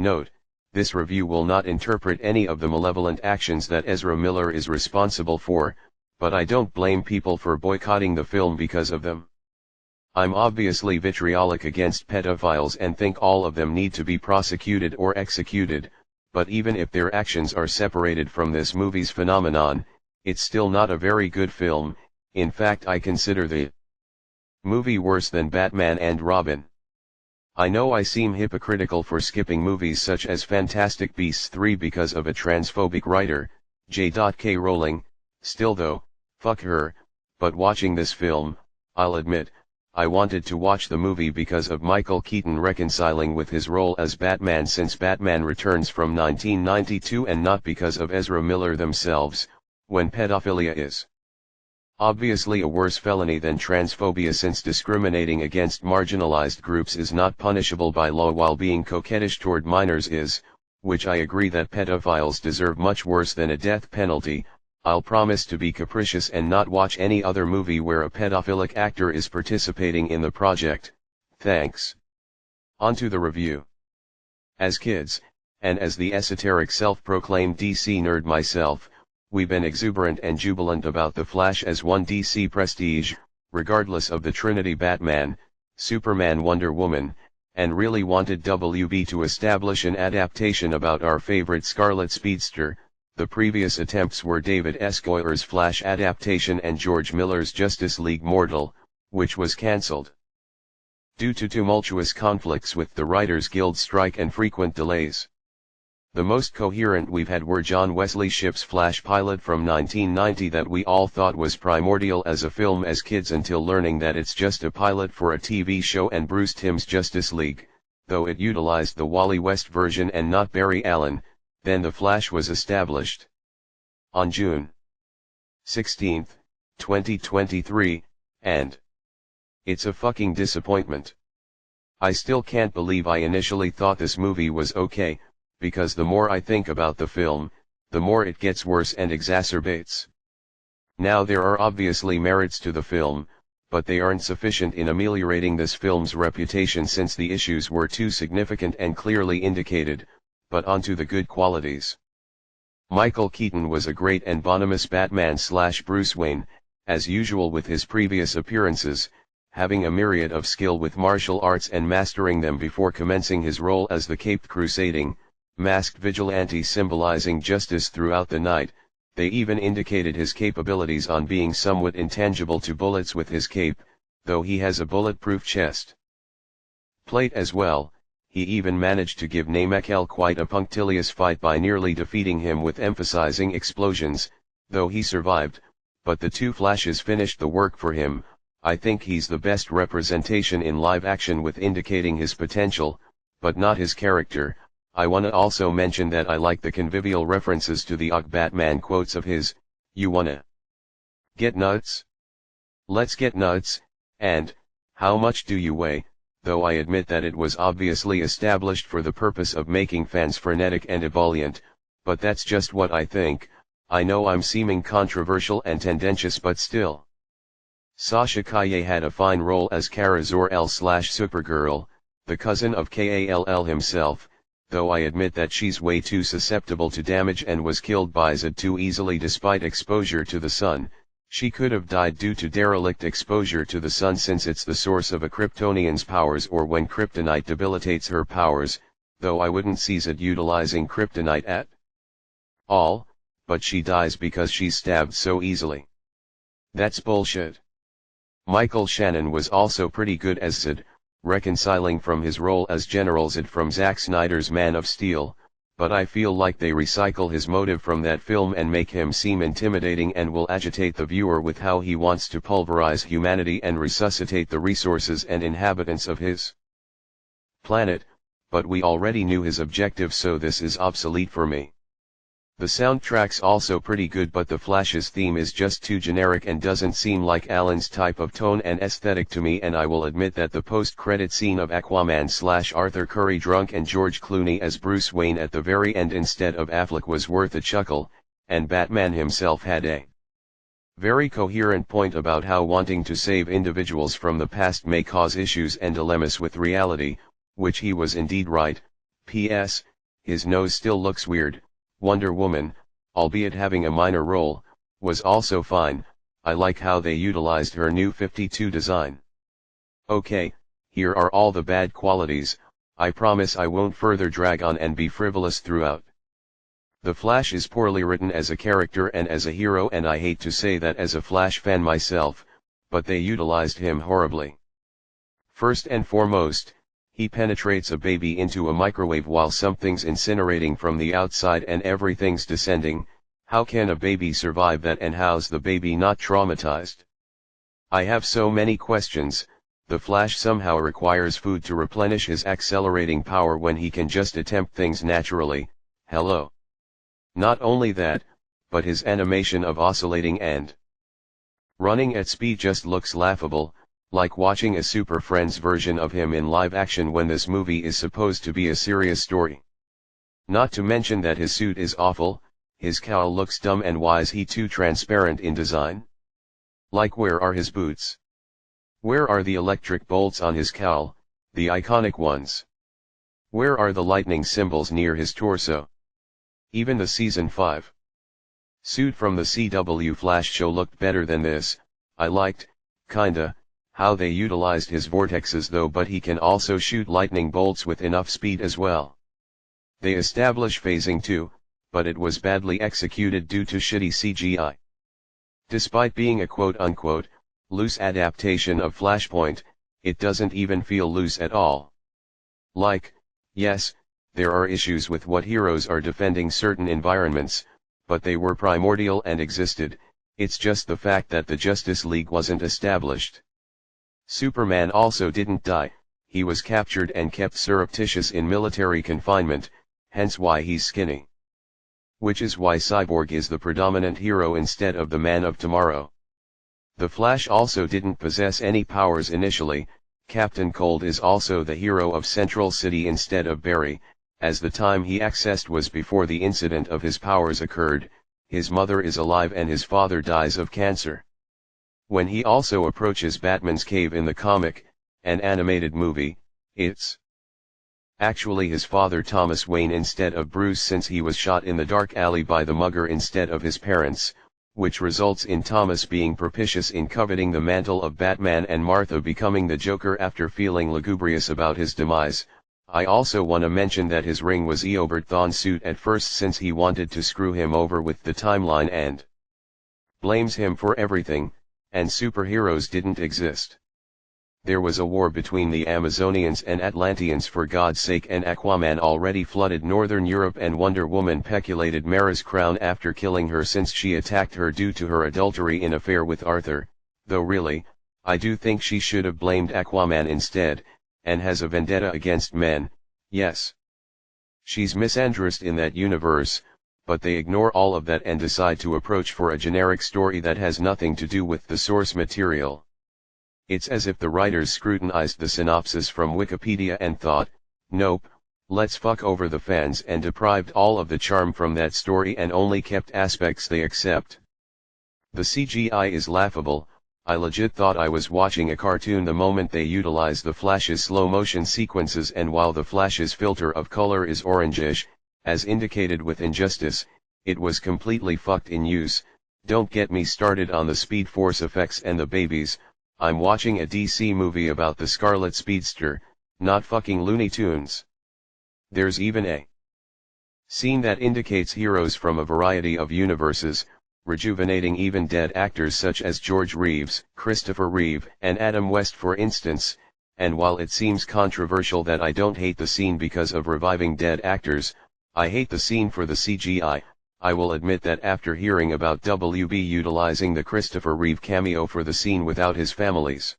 Note, this review will not interpret any of the malevolent actions that Ezra Miller is responsible for, but I don't blame people for boycotting the film because of them. I'm obviously vitriolic against pedophiles and think all of them need to be prosecuted or executed, but even if their actions are separated from this movie's phenomenon, it's still not a very good film. In fact, I consider the movie worse than Batman and Robin. I know I seem hypocritical for skipping movies such as Fantastic Beasts 3 because of a transphobic writer, J.K. Rowling. Still though, fuck her, but watching this film, I'll admit, I wanted to watch the movie because of Michael Keaton reconciling with his role as Batman since Batman Returns from 1992 and not because of Ezra Miller themselves, when pedophilia is obviously a worse felony than transphobia since discriminating against marginalized groups is not punishable by law while being coquettish toward minors is, which I agree that pedophiles deserve much worse than a death penalty. I'll promise to be capricious and not watch any other movie where a pedophilic actor is participating in the project. Thanks. On to the review. As kids, and as the esoteric self-proclaimed DC nerd myself, we've been exuberant and jubilant about The Flash as one DC prestige, regardless of the Trinity Batman, Superman, Wonder Woman, and really wanted WB to establish an adaptation about our favorite Scarlet Speedster. The previous attempts were David S. Goyer's Flash adaptation and George Miller's Justice League Mortal, which was cancelled due to tumultuous conflicts with the Writers Guild strike and frequent delays. The most coherent we've had were John Wesley Shipp's Flash pilot from 1990 that we all thought was primordial as a film as kids until learning that it's just a pilot for a TV show, and Bruce Timm's Justice League, though it utilized the Wally West version and not Barry Allen. Then The Flash was established. On June 16, 2023, and it's a fucking disappointment. I still can't believe I initially thought this movie was okay, because the more I think about the film, the more it gets worse and exacerbates. Now there are obviously merits to the film, but they aren't sufficient in ameliorating this film's reputation since the issues were too significant and clearly indicated. But onto the good qualities. Michael Keaton was a great and bonhomous Batman/Bruce Wayne, as usual with his previous appearances, having a myriad of skill with martial arts and mastering them before commencing his role as the caped crusading, masked vigilante symbolizing justice throughout the night. They even indicated his capabilities on being somewhat intangible to bullets with his cape, though he has a bulletproof chest plate as well. He even managed to give Namekel quite a punctilious fight by nearly defeating him with emphasizing explosions, though he survived, but the two Flashes finished the work for him. I think he's the best representation in live action with indicating his potential, but not his character. I wanna also mention that I like the convivial references to the Og Batman quotes of his, "You wanna get nuts? Let's get nuts," and, "How much do you weigh?" Though I admit that it was obviously established for the purpose of making fans frenetic and ebullient, but that's just what I think. I know I'm seeming controversial and tendentious, but still. Sasha Calle had a fine role as Kara Zor-El/Supergirl, the cousin of Kall himself, though I admit that she's way too susceptible to damage and was killed by Zod too easily despite exposure to the sun. She could have died due to derelict exposure to the sun since it's the source of a Kryptonian's powers, or when kryptonite debilitates her powers, though I wouldn't see Zod utilizing kryptonite at all, but she dies because she's stabbed so easily. That's bullshit. Michael Shannon was also pretty good as Zod, reconciling from his role as General Zod from Zack Snyder's Man of Steel, but I feel like they recycle his motive from that film and make him seem intimidating and will agitate the viewer with how he wants to pulverize humanity and resuscitate the resources and inhabitants of his planet, but we already knew his objective, so this is obsolete for me. The soundtrack's also pretty good, but the Flash's theme is just too generic and doesn't seem like Alan's type of tone and aesthetic to me, and I will admit that the post-credit scene of Aquaman/Arthur Curry drunk and George Clooney as Bruce Wayne at the very end instead of Affleck was worth a chuckle, and Batman himself had a very coherent point about how wanting to save individuals from the past may cause issues and dilemmas with reality, which he was indeed right. P.S. his nose still looks weird. Wonder Woman, albeit having a minor role, was also fine. I like how they utilized her new 52 design. Okay, here are all the bad qualities. I promise I won't further drag on and be frivolous throughout. The Flash is poorly written as a character and as a hero, and I hate to say that as a Flash fan myself, but they utilized him horribly. First and foremost, he penetrates a baby into a microwave while something's incinerating from the outside and everything's descending. How can a baby survive that, and how's the baby not traumatized? I have so many questions. The Flash somehow requires food to replenish his accelerating power when he can just attempt things naturally. Hello. Not only that, but his animation of oscillating and running at speed just looks laughable, like watching a Super Friends version of him in live action when this movie is supposed to be a serious story. Not to mention that his suit is awful, his cowl looks dumb, and why is he too transparent in design? Like, where are his boots? Where are the electric bolts on his cowl, the iconic ones? Where are the lightning symbols near his torso? Even the Season 5 suit from the CW Flash show looked better than this. I liked, kinda, how they utilized his vortexes though, but he can also shoot lightning bolts with enough speed as well. They establish phasing too, but it was badly executed due to shitty CGI. Despite being a quote-unquote loose adaptation of Flashpoint, it doesn't even feel loose at all. Like, yes, there are issues with what heroes are defending certain environments, but they were primordial and existed. It's just the fact that the Justice League wasn't established. Superman also didn't die, he was captured and kept surreptitious in military confinement, hence why he's skinny. Which is why Cyborg is the predominant hero instead of the Man of Tomorrow. The Flash also didn't possess any powers initially. Captain Cold is also the hero of Central City instead of Barry, as the time he accessed was before the incident of his powers occurred. His mother is alive and his father dies of cancer. When he also approaches Batman's cave in the comic, an animated movie, it's actually his father Thomas Wayne instead of Bruce, since he was shot in the dark alley by the mugger instead of his parents, which results in Thomas being propitious in coveting the mantle of Batman and Martha becoming the Joker after feeling lugubrious about his demise. I also wanna mention that his ring was Eobert Thawne's suit at first, since he wanted to screw him over with the timeline and blames him for everything, and superheroes didn't exist. There was a war between the Amazonians and Atlanteans for God's sake, and Aquaman already flooded Northern Europe, and Wonder Woman peculated Mara's crown after killing her since she attacked her due to her adultery in affair with Arthur, though really, I do think she should have blamed Aquaman instead, and has a vendetta against men. Yes, she's misandrist in that universe, but they ignore all of that and decide to approach for a generic story that has nothing to do with the source material. It's as if the writers scrutinized the synopsis from Wikipedia and thought, nope, let's fuck over the fans, and deprived all of the charm from that story and only kept aspects they accept. The CGI is laughable. I legit thought I was watching a cartoon the moment they utilize the Flash's slow motion sequences, and while the Flash's filter of color is orangish, as indicated with Injustice, it was completely fucked in use. Don't get me started on the Speed Force effects and the babies. I'm watching a DC movie about the Scarlet Speedster, not fucking Looney Tunes. There's even a scene that indicates heroes from a variety of universes, rejuvenating even dead actors such as George Reeves, Christopher Reeve, and Adam West for instance. And while it seems controversial that I don't hate the scene because of reviving dead actors, I hate the scene for the CGI. I will admit that after hearing about WB utilizing the Christopher Reeve cameo for the scene without his family's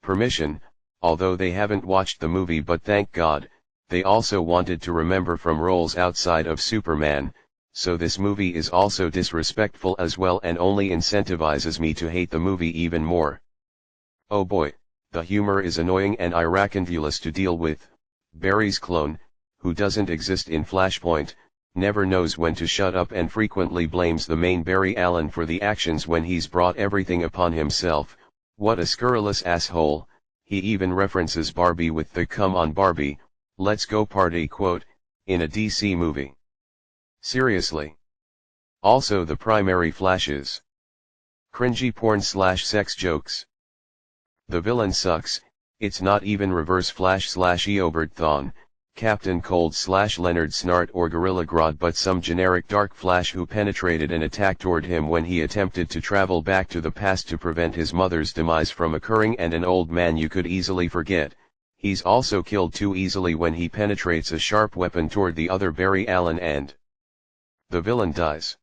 permission, although they haven't watched the movie, but thank God, they also wanted to remember from roles outside of Superman, so this movie is also disrespectful as well and only incentivizes me to hate the movie even more. Oh boy, the humor is annoying and irraconfulous to deal with. Barry's clone, who doesn't exist in Flashpoint, never knows when to shut up and frequently blames the main Barry Allen for the actions when he's brought everything upon himself. What a scurrilous asshole. He even references Barbie with the "come on Barbie, let's go party" quote. in a DC movie. Seriously. Also the primary Flash is cringy porn/sex jokes. The villain sucks. It's not even Reverse Flash/Eobert Thawne, Captain Cold/Leonard Snart or Gorilla Grodd, but some generic Dark Flash who penetrated an attack toward him when he attempted to travel back to the past to prevent his mother's demise from occurring, and an old man you could easily forget. He's also killed too easily when he penetrates a sharp weapon toward the other Barry Allen and the villain dies.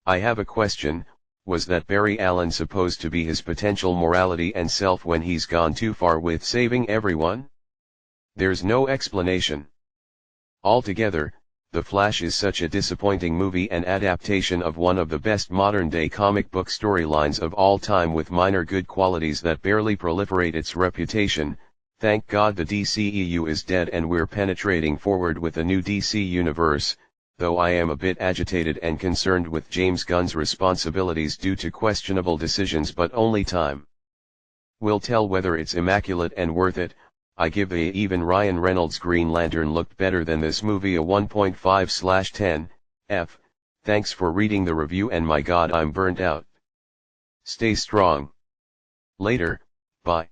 I have a question. Was that Barry Allen supposed to be his potential morality and self when he's gone too far with saving everyone? There's no explanation. Altogether, The Flash is such a disappointing movie and adaptation of one of the best modern-day comic book storylines of all time with minor good qualities that barely proliferate its reputation. Thank God the DCEU is dead and we're penetrating forward with a new DC universe, though I am a bit agitated and concerned with James Gunn's responsibilities due to questionable decisions, but only time will tell whether it's immaculate and worth it. I give even Ryan Reynolds' Green Lantern looked better than this movie a 1.5/10, F. Thanks for reading the review, and my God, I'm burnt out. Stay strong. Later, bye.